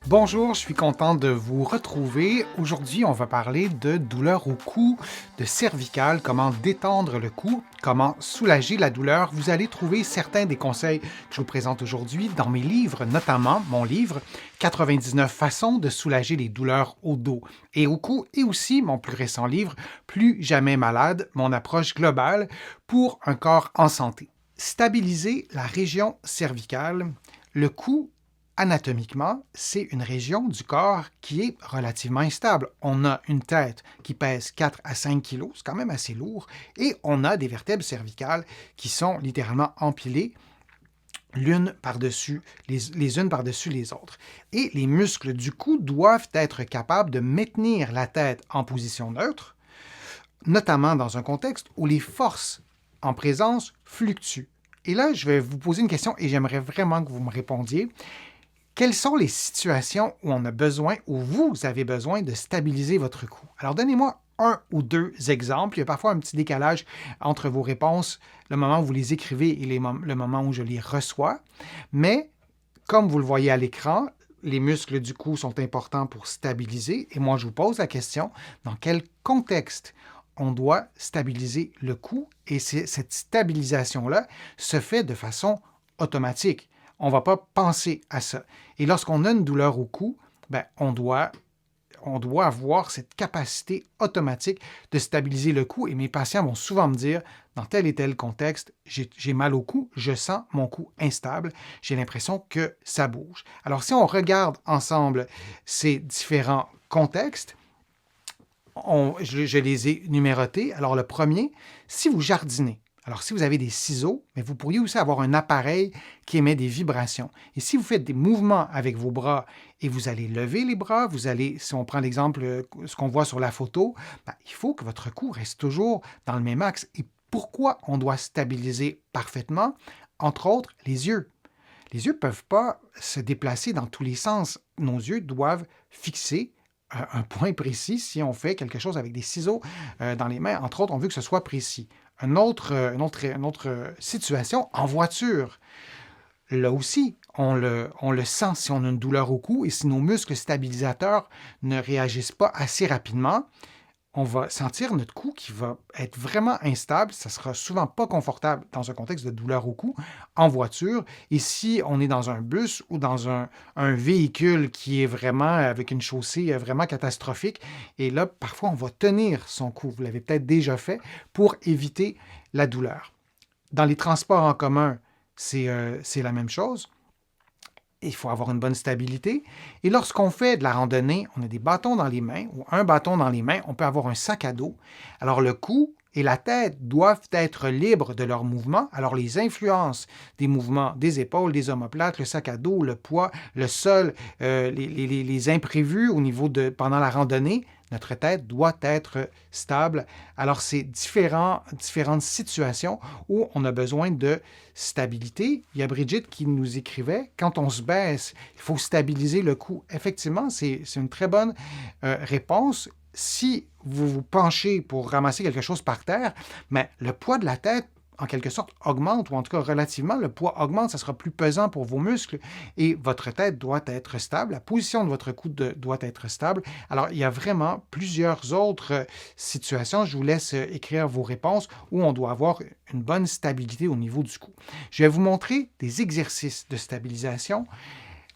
Bonjour, je suis content de vous retrouver. Aujourd'hui, on va parler de douleur au cou, de cervicale, comment détendre le cou, comment soulager la douleur. Vous allez trouver certains des conseils que je vous présente aujourd'hui dans mes livres, notamment mon livre 99 façons de soulager les douleurs au dos et au cou, et aussi mon plus récent livre Plus jamais malade, mon approche globale pour un corps en santé. Stabiliser la région cervicale, le cou anatomiquement, c'est une région du corps qui est relativement instable. On a une tête qui pèse 4 à 5 kilos, c'est quand même assez lourd, et on a des vertèbres cervicales qui sont littéralement empilées l'une par-dessus les unes par-dessus les autres. Et les muscles du cou doivent être capables de maintenir la tête en position neutre, notamment dans un contexte où les forces en présence fluctuent. Et là, je vais vous poser une question et j'aimerais vraiment que vous me répondiez. Quelles sont les situations où on a besoin, où vous avez besoin de stabiliser votre cou? Alors, donnez-moi un ou deux exemples. Il y a parfois un petit décalage entre vos réponses, le moment où vous les écrivez et le moment où je les reçois. Mais, comme vous le voyez à l'écran, les muscles du cou sont importants pour stabiliser. Et moi, je vous pose la question, dans quel contexte on doit stabiliser le cou? Et cette stabilisation-là se fait de façon automatique. On ne va pas penser à ça. Et lorsqu'on a une douleur au cou, on doit avoir cette capacité automatique de stabiliser le cou. Et mes patients vont souvent me dire, dans tel et tel contexte, j'ai mal au cou, je sens mon cou instable, j'ai l'impression que ça bouge. Alors, si on regarde ensemble ces différents contextes, je les ai numérotés. Alors, le premier, si vous jardinez, alors, si vous avez des ciseaux, mais vous pourriez aussi avoir un appareil qui émet des vibrations. Et si vous faites des mouvements avec vos bras et vous allez lever les bras, vous allez, si on prend l'exemple, ce qu'on voit sur la photo, il faut que votre cou reste toujours dans le même axe. Et pourquoi on doit stabiliser parfaitement? Entre autres, les yeux. Les yeux ne peuvent pas se déplacer dans tous les sens. Nos yeux doivent fixer un point précis si on fait quelque chose avec des ciseaux dans les mains. Entre autres, on veut que ce soit précis. Une autre situation, en voiture. Là aussi, on le sent si on a une douleur au cou et si nos muscles stabilisateurs ne réagissent pas assez rapidement, on va sentir notre cou qui va être vraiment instable. Ça ne sera souvent pas confortable dans un contexte de douleur au cou en voiture. Et si on est dans un bus ou dans un véhicule qui est vraiment avec une chaussée vraiment catastrophique, et là, parfois, on va tenir son cou. Vous l'avez peut-être déjà fait pour éviter la douleur. Dans les transports en commun, c'est la même chose. Il faut avoir une bonne stabilité. Et lorsqu'on fait de la randonnée, on a des bâtons dans les mains ou un bâton dans les mains, on peut avoir un sac à dos. Alors le cou et la tête doivent être libres de leurs mouvements. Alors les influences des mouvements des épaules, des omoplates, le sac à dos, le poids, le sol, les imprévus au niveau de pendant la randonnée, notre tête doit être stable. Alors, c'est différentes situations où on a besoin de stabilité. Il y a Brigitte qui nous écrivait, quand on se baisse, il faut stabiliser le cou. Effectivement, c'est une très bonne réponse. Si vous vous penchez pour ramasser quelque chose par terre, mais le poids de la tête en quelque sorte, augmente, ou en tout cas relativement, le poids augmente, ça sera plus pesant pour vos muscles et votre tête doit être stable, la position de votre cou doit être stable. Alors, il y a vraiment plusieurs autres situations. Je vous laisse écrire vos réponses où on doit avoir une bonne stabilité au niveau du cou. Je vais vous montrer des exercices de stabilisation.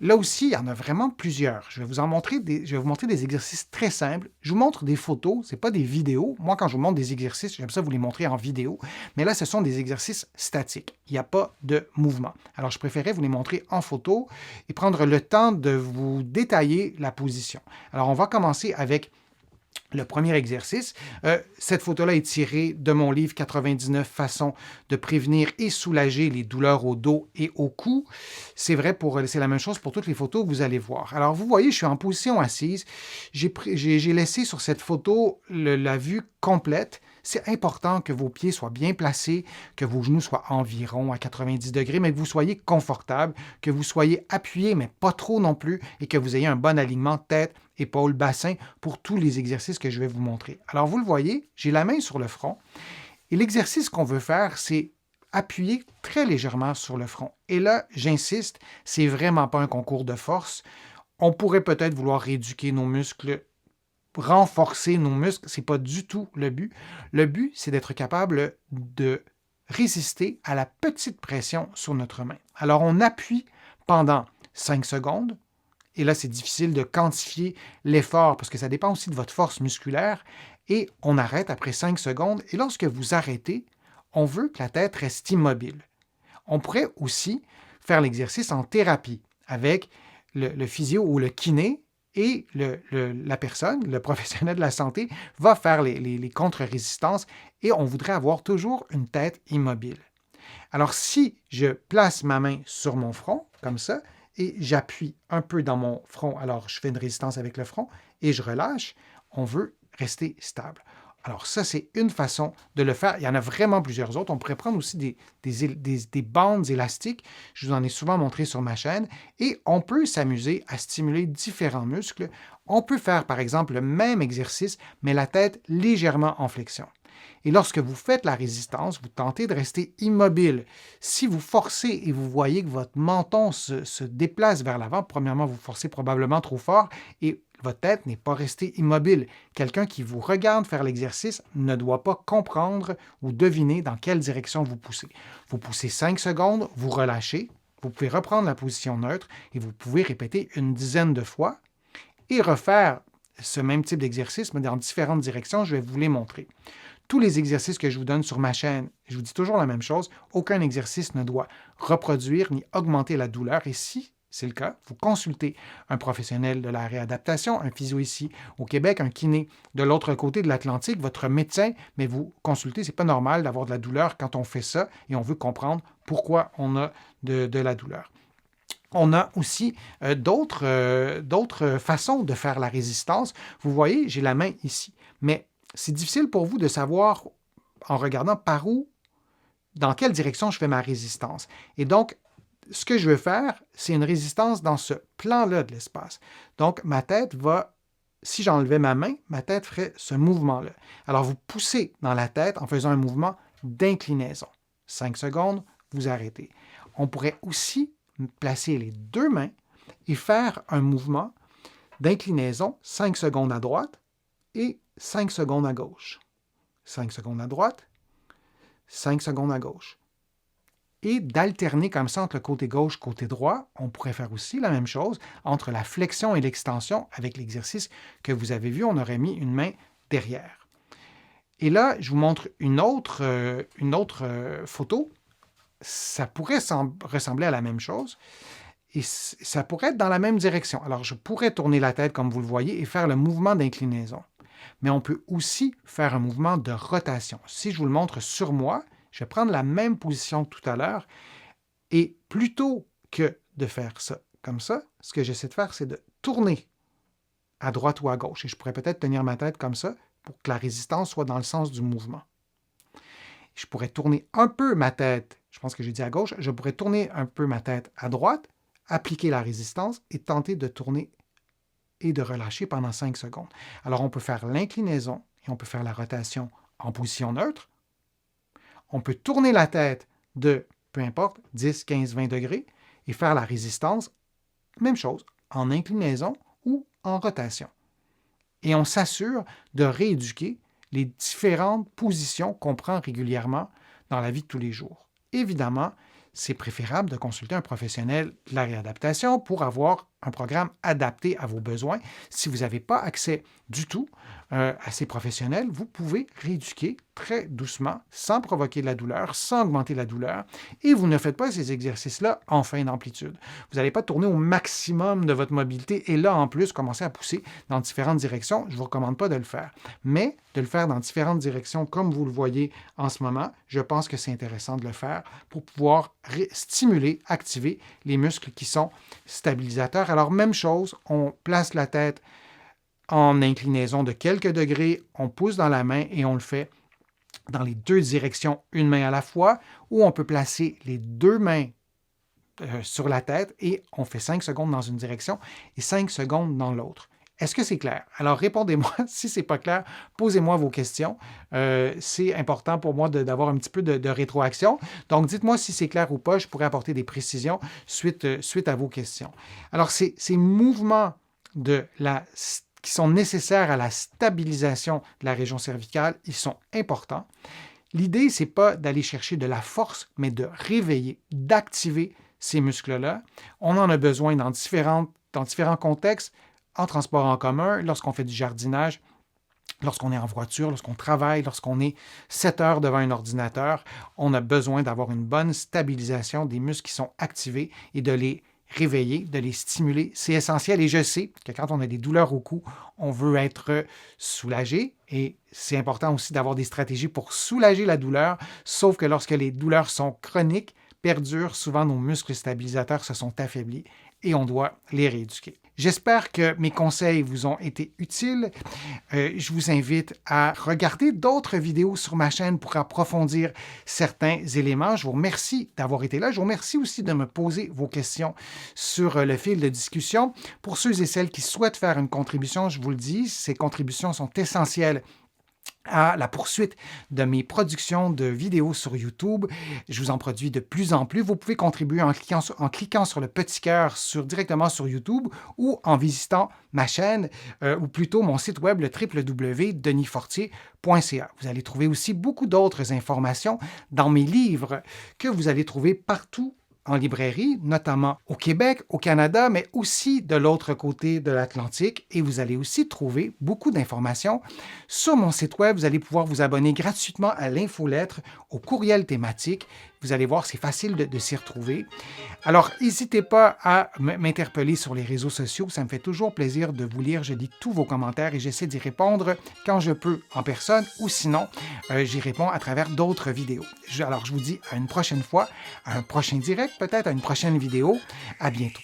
Là aussi, il y en a vraiment plusieurs. Je vais vous montrer des exercices très simples. Je vous montre des photos, ce n'est pas des vidéos. Moi, quand je vous montre des exercices, j'aime ça vous les montrer en vidéo. Mais là, ce sont des exercices statiques. Il n'y a pas de mouvement. Alors, je préférais vous les montrer en photo et prendre le temps de vous détailler la position. Alors, on va commencer avec le premier exercice. Cette photo-là est tirée de mon livre 99 façons de prévenir et soulager les douleurs au dos et au cou. C'est la même chose pour toutes les photos que vous allez voir. Alors, vous voyez, je suis en position assise. J'ai laissé sur cette photo la vue complète. C'est important que vos pieds soient bien placés, que vos genoux soient environ à 90 degrés, mais que vous soyez confortable, que vous soyez appuyé, mais pas trop non plus, et que vous ayez un bon alignement tête, épaules, bassin pour tous les exercices que je vais vous montrer. Alors, vous le voyez, j'ai la main sur le front, et l'exercice qu'on veut faire, c'est appuyer très légèrement sur le front. Et là, j'insiste, c'est vraiment pas un concours de force. On pourrait peut-être vouloir rééduquer nos muscles, renforcer nos muscles. Ce n'est pas du tout le but. Le but, c'est d'être capable de résister à la petite pression sur notre main. Alors, on appuie pendant 5 secondes. Et là, c'est difficile de quantifier l'effort parce que ça dépend aussi de votre force musculaire. Et on arrête après 5 secondes. Et lorsque vous arrêtez, on veut que la tête reste immobile. On pourrait aussi faire l'exercice en thérapie avec le physio ou le kiné et la personne, le professionnel de la santé, va faire les contre-résistances et on voudrait avoir toujours une tête immobile. Alors, si je place ma main sur mon front, comme ça, et j'appuie un peu dans mon front, alors je fais une résistance avec le front et je relâche, on veut rester stable. Alors ça, c'est une façon de le faire. Il y en a vraiment plusieurs autres. On pourrait prendre aussi des bandes élastiques. Je vous en ai souvent montré sur ma chaîne. Et on peut s'amuser à stimuler différents muscles. On peut faire, par exemple, le même exercice, mais la tête légèrement en flexion. Et lorsque vous faites la résistance, vous tentez de rester immobile. Si vous forcez et vous voyez que votre menton se déplace vers l'avant, premièrement, vous forcez probablement trop fort et votre tête n'est pas restée immobile. Quelqu'un qui vous regarde faire l'exercice ne doit pas comprendre ou deviner dans quelle direction vous poussez. Vous poussez 5 secondes, vous relâchez, vous pouvez reprendre la position neutre et vous pouvez répéter une dizaine de fois et refaire ce même type d'exercice, mais dans différentes directions. Je vais vous les montrer. Tous les exercices que je vous donne sur ma chaîne, je vous dis toujours la même chose, aucun exercice ne doit reproduire ni augmenter la douleur. Et si c'est le cas, vous consultez un professionnel de la réadaptation, un physio ici au Québec, un kiné de l'autre côté de l'Atlantique, votre médecin, mais vous consultez, c'est pas normal d'avoir de la douleur quand on fait ça et on veut comprendre pourquoi on a de la douleur. On a aussi d'autres façons de faire la résistance. Vous voyez, j'ai la main ici, mais c'est difficile pour vous de savoir, en regardant par où, dans quelle direction je fais ma résistance. Et donc, ce que je veux faire, c'est une résistance dans ce plan-là de l'espace. Donc, ma tête va, si j'enlevais ma main, ma tête ferait ce mouvement-là. Alors, vous poussez dans la tête en faisant un mouvement d'inclinaison. 5 secondes, vous arrêtez. On pourrait aussi placer les deux mains et faire un mouvement d'inclinaison, 5 secondes à droite et 5 secondes à gauche. 5 secondes à droite, 5 secondes à gauche. Et d'alterner comme ça entre le côté gauche et le côté droit, on pourrait faire aussi la même chose entre la flexion et l'extension avec l'exercice que vous avez vu, on aurait mis une main derrière. Et là, je vous montre une autre photo. Ça pourrait ressembler à la même chose et ça pourrait être dans la même direction. Alors, je pourrais tourner la tête comme vous le voyez et faire le mouvement d'inclinaison. Mais on peut aussi faire un mouvement de rotation. Si je vous le montre sur moi, je vais prendre la même position que tout à l'heure et plutôt que de faire ça comme ça, ce que j'essaie de faire, c'est de tourner à droite ou à gauche. Et je pourrais peut-être tenir ma tête comme ça pour que la résistance soit dans le sens du mouvement. Je pourrais tourner un peu ma tête, je pense que j'ai dit à gauche, je pourrais tourner un peu ma tête à droite, appliquer la résistance et tenter de tourner et de relâcher pendant 5 secondes. Alors, on peut faire l'inclinaison et on peut faire la rotation en position neutre. On peut tourner la tête de, peu importe, 10, 15, 20 degrés et faire la résistance, même chose, en inclinaison ou en rotation. Et on s'assure de rééduquer les différentes positions qu'on prend régulièrement dans la vie de tous les jours. Évidemment, c'est préférable de consulter un professionnel de la réadaptation pour avoir un programme adapté à vos besoins. Si vous n'avez pas accès du tout à ces professionnels, vous pouvez rééduquer très doucement, sans provoquer de la douleur, sans augmenter la douleur, et vous ne faites pas ces exercices-là en fin d'amplitude. Vous n'allez pas tourner au maximum de votre mobilité et là, en plus, commencer à pousser dans différentes directions. Je ne vous recommande pas de le faire, mais de le faire dans différentes directions, comme vous le voyez en ce moment, je pense que c'est intéressant de le faire pour pouvoir stimuler, activer les muscles qui sont stabilisateurs. Alors, même chose, on place la tête en inclinaison de quelques degrés, on pousse dans la main et on le fait dans les deux directions, une main à la fois, ou on peut placer les deux mains sur la tête et on fait 5 secondes dans une direction et 5 secondes dans l'autre. Est-ce que c'est clair? Alors, répondez-moi. Si ce n'est pas clair, posez-moi vos questions. C'est important pour moi d'avoir un petit peu de rétroaction. Donc, dites-moi si c'est clair ou pas. Je pourrais apporter des précisions suite à vos questions. Alors, ces mouvements qui sont nécessaires à la stabilisation de la région cervicale, ils sont importants. L'idée, ce n'est pas d'aller chercher de la force, mais de réveiller, d'activer ces muscles-là. On en a besoin dans différents contextes, en transport en commun, lorsqu'on fait du jardinage, lorsqu'on est en voiture, lorsqu'on travaille, lorsqu'on est 7 heures devant un ordinateur. On a besoin d'avoir une bonne stabilisation des muscles qui sont activés et de les réveiller, de les stimuler. C'est essentiel et je sais que quand on a des douleurs au cou, on veut être soulagé et c'est important aussi d'avoir des stratégies pour soulager la douleur, sauf que lorsque les douleurs sont chroniques, perdurent, souvent nos muscles stabilisateurs se sont affaiblis et on doit les rééduquer. J'espère que mes conseils vous ont été utiles. Je vous invite à regarder d'autres vidéos sur ma chaîne pour approfondir certains éléments. Je vous remercie d'avoir été là. Je vous remercie aussi de me poser vos questions sur le fil de discussion. Pour ceux et celles qui souhaitent faire une contribution, je vous le dis, ces contributions sont essentielles à la poursuite de mes productions de vidéos sur YouTube. Je vous en produis de plus en plus. Vous pouvez contribuer en cliquant sur le petit cœur directement sur YouTube ou en visitant ma chaîne ou plutôt mon site web, le www.denisfortier.ca. Vous allez trouver aussi beaucoup d'autres informations dans mes livres que vous allez trouver partout en librairie, notamment au Québec, au Canada, mais aussi de l'autre côté de l'Atlantique. Et vous allez aussi trouver beaucoup d'informations sur mon site web. Vous allez pouvoir vous abonner gratuitement à l'infolettre, au courriel thématique. Vous allez voir, c'est facile de s'y retrouver. Alors, n'hésitez pas à m'interpeller sur les réseaux sociaux. Ça me fait toujours plaisir de vous lire. Je lis tous vos commentaires et j'essaie d'y répondre quand je peux en personne ou sinon, j'y réponds à travers d'autres vidéos. Alors, je vous dis à une prochaine fois, à un prochain direct, peut-être à une prochaine vidéo. À bientôt.